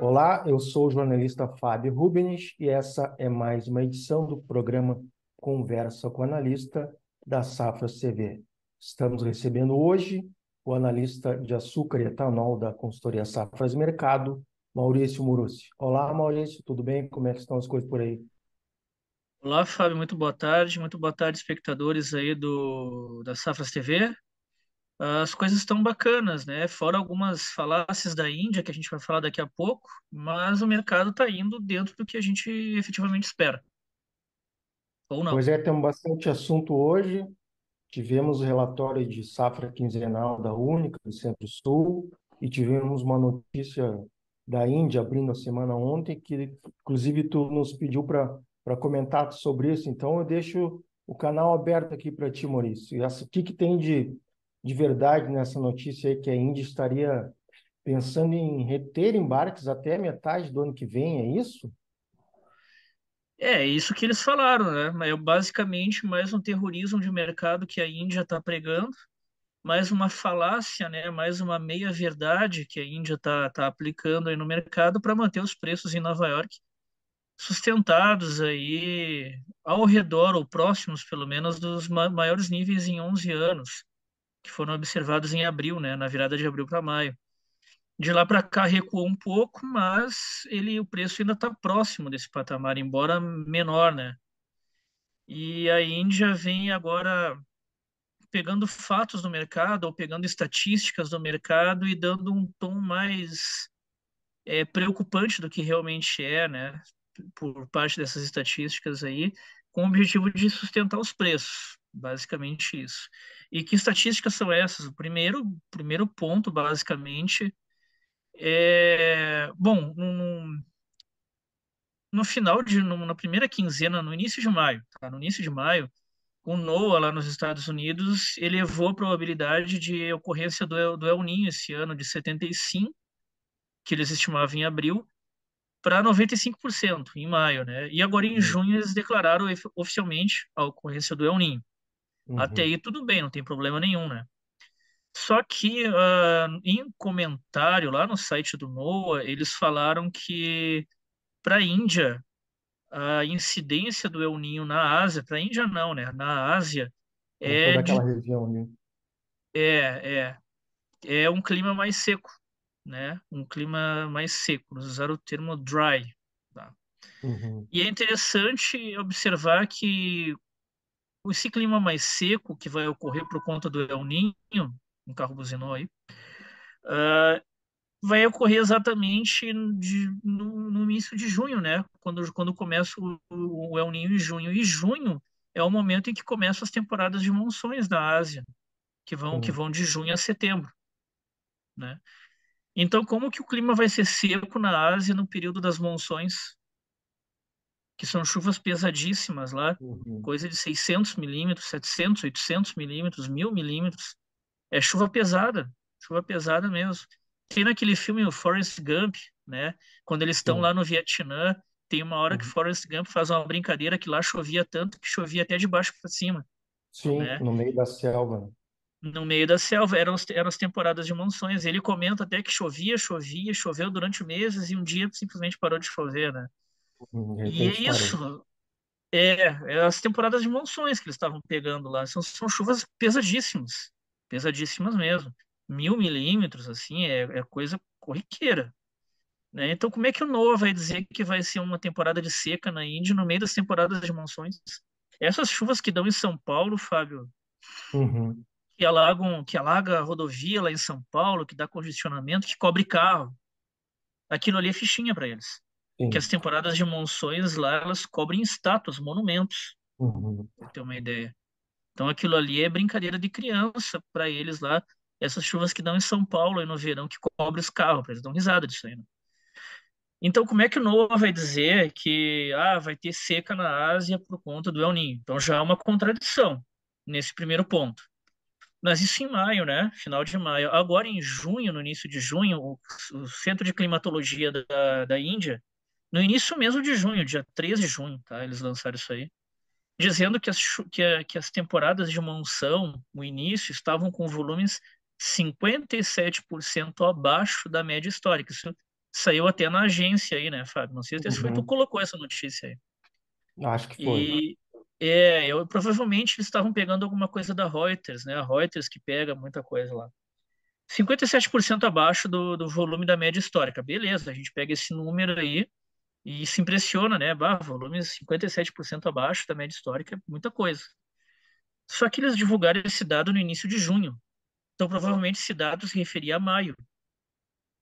Olá, eu sou o jornalista Fábio Rubens e essa é mais uma edição do programa Conversa com o Analista da Safra CV. Estamos recebendo hoje o analista de açúcar e etanol da consultoria Safras Mercado, Maurício Murussi. Olá, Maurício, tudo bem? Como é que estão as coisas por aí? Olá, Fábio, muito boa tarde, espectadores aí da Safras TV. As coisas estão bacanas, né? Fora algumas falácias da Índia, que a gente vai falar daqui a pouco, mas o mercado está indo dentro do que a gente efetivamente espera, ou não. Pois é, temos bastante assunto hoje. Tivemos o relatório de safra quinzenal da Única, do Centro-Sul, e tivemos uma notícia da Índia abrindo a semana ontem, que inclusive tu nos pediu para comentar sobre isso. Então eu deixo o canal aberto aqui para ti, Maurício. O que, que tem de verdade nessa notícia aí que a Índia estaria pensando em reter embarques até metade do ano que vem, é isso? É isso que eles falaram, né? Mas é basicamente mais um terrorismo de mercado que a Índia está pregando, mais uma falácia, né? Mais uma meia-verdade que a Índia tá aplicando aí no mercado para manter os preços em Nova York sustentados aí ao redor, ou próximos pelo menos, dos maiores níveis em 11 anos, que foram observados em abril, né, na virada de abril para maio. De lá para cá recuou um pouco, mas o preço ainda está próximo desse patamar, embora menor, né? E a Índia vem agora pegando fatos do mercado ou pegando estatísticas do mercado e dando um tom mais preocupante do que realmente é, né, por parte dessas estatísticas aí, com o objetivo de sustentar os preços, basicamente isso. E que estatísticas são essas? O primeiro ponto, basicamente, bom, no final na primeira quinzena, no início de maio, tá? No início de maio, o NOAA lá nos Estados Unidos elevou a probabilidade de ocorrência do El Niño esse ano de 75, que eles estimavam em abril, para 95% em maio, né? E agora em Uhum. junho eles declararam oficialmente a ocorrência do El Niño. Até Uhum. aí tudo bem, não tem problema nenhum, né? Só que em comentário lá no site do NOAA, eles falaram que para a Índia, a incidência do El Niño na Ásia, para a Índia não, né? Na Ásia Para é toda aquela de região, né? é, é um clima mais seco, né? Um clima mais seco. Eles usaram o termo dry, tá? Uhum. E é interessante observar que esse clima mais seco que vai ocorrer por conta do El Niño, um carro buzinou aí, vai ocorrer exatamente no início de junho, né? Quando começa o El Niño em junho. E junho é o momento em que começam as temporadas de monções da Ásia, que Sim. vão de junho a setembro, né? Então, como que o clima vai ser seco na Ásia no período das monções, que são chuvas pesadíssimas lá, Uhum. coisa de 600 milímetros, 700, 800 milímetros, 1000 milímetros. É chuva pesada mesmo. Tem naquele filme o Forrest Gump, né? Quando eles estão Sim. lá no Vietnã, tem uma hora que Uhum. Forrest Gump faz uma brincadeira que lá chovia tanto que chovia até de baixo para cima, Sim, né? no meio da selva. No meio da selva, eram as temporadas de monções. Ele comenta até que choveu durante meses e um dia simplesmente parou de chover, né? De E é repente parou. isso, é as temporadas de monções que eles estavam pegando lá. São chuvas pesadíssimas, pesadíssimas mesmo. 1000 milímetros, assim, é coisa corriqueira, né? Então, como é que o NOAA vai dizer que vai ser uma temporada de seca na Índia no meio das temporadas de monções? Essas chuvas que dão em São Paulo, Fábio, Uhum. que alaga a rodovia lá em São Paulo, que dá congestionamento, que cobre carro. Aquilo ali é fichinha para eles. Que as Sim. temporadas de monções lá, elas cobrem estátuas, monumentos, Uhum. pra ter uma ideia. Então aquilo ali é brincadeira de criança para eles lá. Essas chuvas que dão em São Paulo aí no verão que cobre os carros, eles dão risada disso aí, né? Então como é que o NOAA vai dizer que vai ter seca na Ásia por conta do El Niño? Então já há uma contradição nesse primeiro ponto. Mas isso em maio, né? Final de maio. Agora em junho, no início de junho, o Centro de Climatologia da Índia, no início mesmo de junho, dia 13 de junho, tá? Eles lançaram isso aí dizendo que as temporadas de monção, no início, estavam com volumes 57% abaixo da média histórica. Isso Saiu até na agência aí, né, Fábio? Não sei se foi tu que Uhum. colocou essa notícia aí. Acho que foi. E provavelmente eles estavam pegando alguma coisa da Reuters, né? A Reuters que pega muita coisa lá. 57% abaixo do volume da média histórica. Beleza, a gente pega esse número aí e se impressiona, né? Bah, volume 57% abaixo da média histórica, é muita coisa. Só que eles divulgaram esse dado no início de junho. Então, provavelmente, esse dado se referia a maio,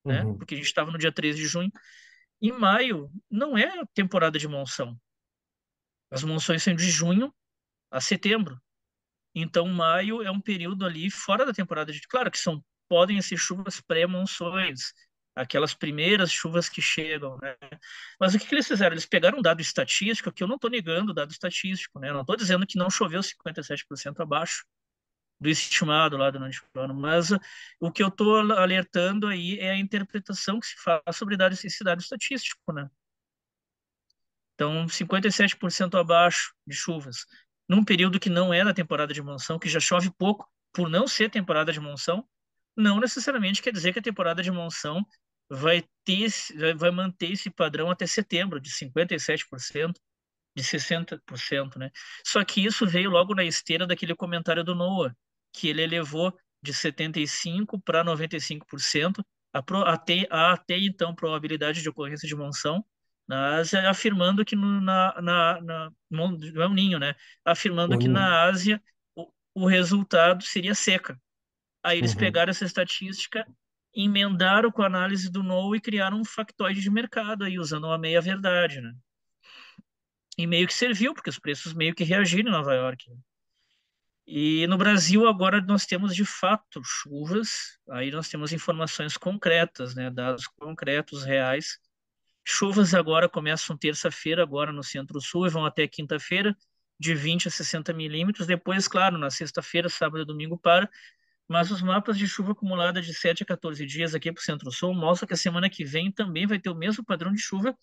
né? Uhum. Porque a gente estava no dia 13 de junho. E maio não é temporada de monção. As monções são de junho a setembro. Então, maio é um período ali fora da temporada de. Claro que podem ser chuvas pré-monções, aquelas primeiras chuvas que chegam, né? Mas o que eles fizeram? Eles pegaram um dado estatístico, que eu não estou negando o dado estatístico, né? Eu não estou dizendo que não choveu 57% abaixo do estimado lá durante o ano, mas o que eu estou alertando aí é a interpretação que se faz sobre esse dado estatístico, né? Então, 57% abaixo de chuvas, num período que não é da temporada de monção, que já chove pouco, por não ser temporada de monção, não necessariamente quer dizer que a temporada de monção vai manter esse padrão até setembro, de 57%, de 60%, né? Só que isso veio logo na esteira daquele comentário do NOAA, que ele elevou de 75% para 95% até então probabilidade de ocorrência de monção na Ásia, afirmando que não é um ninho, né? Afirmando que Uhum. na Ásia o resultado seria seca. Aí eles Uhum. pegaram essa estatística, emendaram com a análise do NOAA e criaram um factoide de mercado aí, usando uma meia-verdade, né? E meio que serviu, porque os preços meio que reagiram em Nova York. E no Brasil agora nós temos de fato chuvas, aí nós temos informações concretas, né, dados concretos, reais. Chuvas agora começam terça-feira, agora no Centro-Sul, e vão até quinta-feira, de 20 a 60 milímetros. Depois, claro, na sexta-feira, sábado e domingo para. Mas os mapas de chuva acumulada de 7 a 14 dias aqui para o Centro-Sul mostram que a semana que vem também vai ter o mesmo padrão de chuva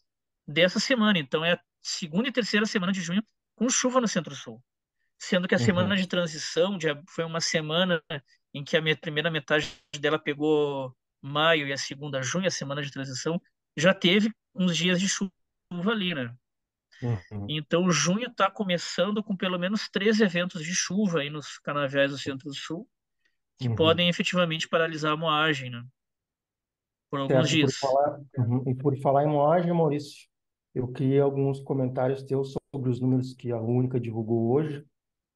dessa semana. Então é a segunda e terceira semana de junho com chuva no Centro-Sul. Sendo que a semana Uhum. de transição foi uma semana em que a primeira metade dela pegou maio e a segunda junho, a semana de transição, já teve uns dias de chuva ali, né? Uhum. Então, junho está começando com pelo menos 3 eventos de chuva aí nos canaviais do Centro-Sul, que Uhum. podem efetivamente paralisar a moagem, né? Por alguns Certo, e dias. por falar em moagem, Maurício, eu queria alguns comentários teus sobre os números que a Única divulgou hoje.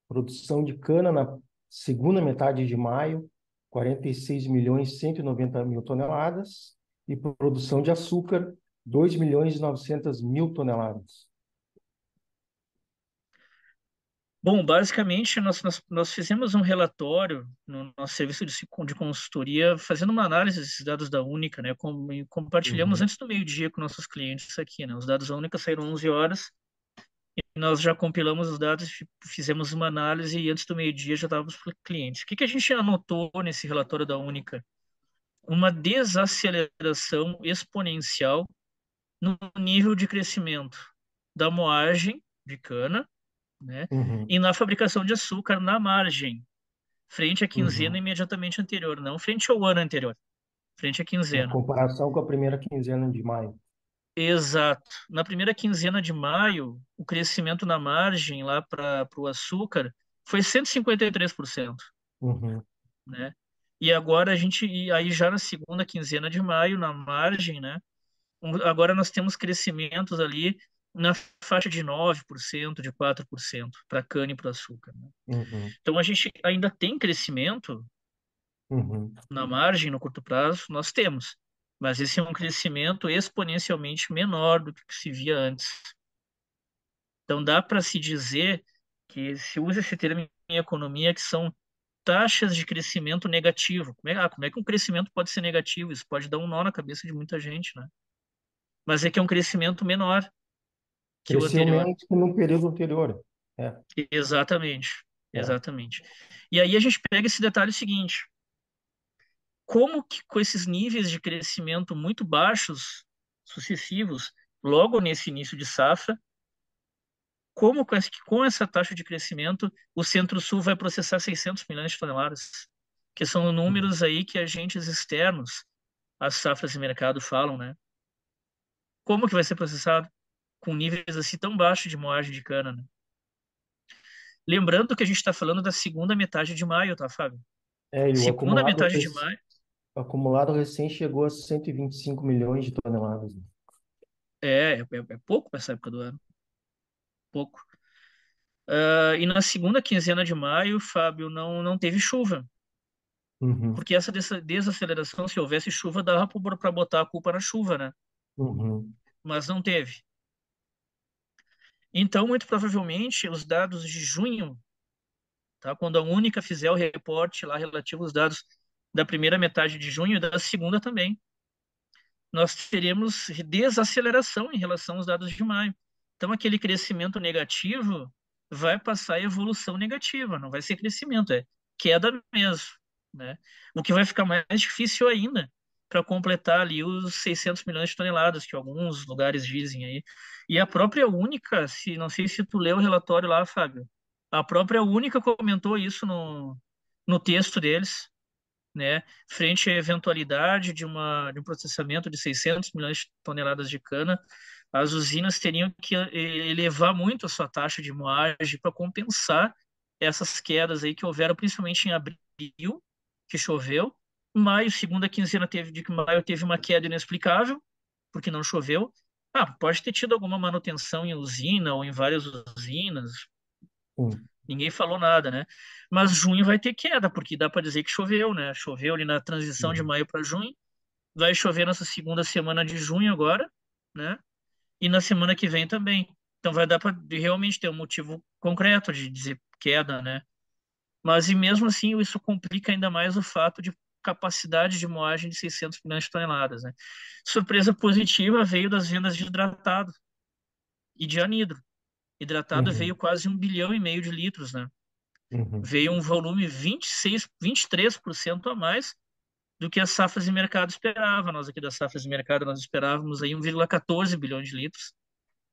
Produção de cana na segunda metade de maio, 46 milhões 190 mil toneladas, e produção de açúcar, 2 milhões e 900 mil toneladas. Bom, basicamente, nós fizemos um relatório no nosso serviço de consultoria, fazendo uma análise desses dados da Única, né? E compartilhamos Uhum. antes do meio-dia com nossos clientes aqui, né? Os dados da Única saíram 11 horas e nós já compilamos os dados, fizemos uma análise e antes do meio-dia já estávamos para os clientes. O que que a gente anotou nesse relatório da Única? Uma desaceleração exponencial no nível de crescimento da moagem de cana, né? Uhum. E na fabricação de açúcar na margem, frente à quinzena Uhum. imediatamente anterior, não frente ao ano anterior, frente à Na quinzena. comparação com a primeira quinzena de maio. Exato. Na primeira quinzena de maio, o crescimento na margem lá para o açúcar foi 153%, Uhum. né? E aí já na segunda quinzena de maio, na margem, né? Agora nós temos crescimentos ali na faixa de 9%, de 4% para cana e para açúcar, né? Uhum. Então a gente ainda tem crescimento Uhum. na margem, no curto prazo, nós temos. Mas esse é um crescimento exponencialmente menor do que se via antes. Então dá para se dizer que se usa esse termo em economia que são taxas de crescimento negativo. Como é que um crescimento pode ser negativo? Isso pode dar um nó na cabeça de muita gente, né? Mas é que é um crescimento menor que o Cresceu anterior. menos que no período anterior. É. Exatamente, É. exatamente. E aí a gente pega esse detalhe seguinte: como que com esses níveis de crescimento muito baixos, sucessivos, logo nesse início de safra, como com essa taxa de crescimento o Centro-Sul vai processar 600 milhões de toneladas, que são números aí que agentes externos, as safras de mercado falam, né? Como que vai ser processado com níveis assim tão baixos de moagem de cana, né? Lembrando que a gente está falando da segunda metade de maio, tá, Fábio? É, e Segunda metade de maio, o acumulado recém chegou a 125 milhões de toneladas, né? é pouco para essa época do ano, pouco. E na segunda quinzena de maio, Fábio, não teve chuva, Uhum, porque essa desaceleração, se houvesse chuva, dava para botar a culpa na chuva, né? uhum, Mas não teve. Então, muito provavelmente, os dados de junho, tá? Quando a Única fizer o reporte lá relativo aos dados da primeira metade de junho e da segunda também, nós teremos desaceleração em relação aos dados de maio. Então, aquele crescimento negativo vai passar a evolução negativa, não vai ser crescimento, é queda mesmo, né? O que vai ficar mais difícil ainda para completar ali os 600 milhões de toneladas que alguns lugares dizem aí. E a própria Única, se não sei se tu leu o relatório lá, Fábio, a própria Única comentou isso no texto deles, né, frente à eventualidade de um processamento de 600 milhões de toneladas de cana, as usinas teriam que elevar muito a sua taxa de moagem para compensar essas quedas aí que houveram, principalmente em abril, que choveu. Maio, segunda quinzena de maio, teve uma queda inexplicável, porque não choveu. Pode ter tido alguma manutenção em usina ou em várias usinas, sim, ninguém falou nada, né? Mas junho vai ter queda, porque dá para dizer que choveu, né? Choveu ali na transição de uhum, maio para junho. Vai chover nessa segunda semana de junho agora, né? E na semana que vem também. Então vai dar para realmente ter um motivo concreto de dizer queda, né? Mas e mesmo assim isso complica ainda mais o fato de capacidade de moagem de 600 milhões de toneladas, né? Surpresa positiva veio das vendas de hidratado e de anidro. Hidratado veio uhum, quase 1,5 bilhão de litros, né? uhum, Veio um volume 26, 23% a mais do que as safras de mercado esperava. Nós aqui das safras de mercado nós esperávamos aí 1,14 bilhão de litros,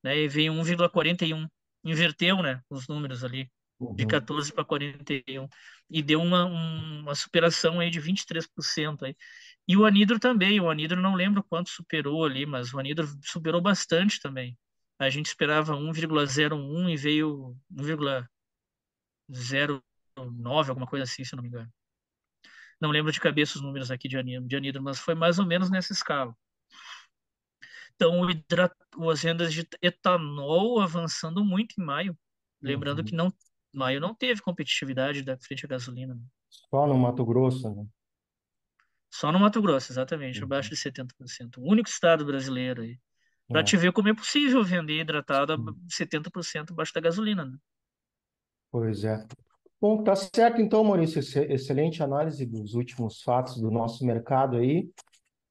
né? E veio 1,41. Inverteu, né, os números ali de uhum, 14 para 41 e deu uma superação aí de 23% aí. E o anidro também, o anidro não lembro quanto superou ali, mas o anidro superou bastante também. A gente esperava 1,01 e veio 1,09, alguma coisa assim, se eu não me engano. Não lembro de cabeça os números aqui de anidro, mas foi mais ou menos nessa escala. Então, as vendas de etanol avançando muito em maio. Lembrando que uhum. maio não teve competitividade da frente à gasolina, né? Só no Mato Grosso, né? Só no Mato Grosso, exatamente, abaixo Uhum. de 70%. O único estado brasileiro aí. Para te É, ver como é possível vender hidratado a sim, 70% abaixo da gasolina, né? pois é. Bom, tá certo então, Maurício. Excelente análise dos últimos fatos do nosso mercado aí.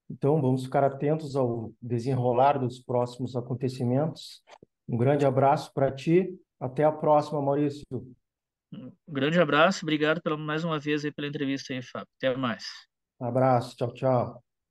Então, vamos ficar atentos ao desenrolar dos próximos acontecimentos. Um grande abraço para ti. Até a próxima, Maurício. Um grande abraço, obrigado mais uma vez aí pela entrevista aí, Fábio. Até mais. Abraço. Tchau, tchau.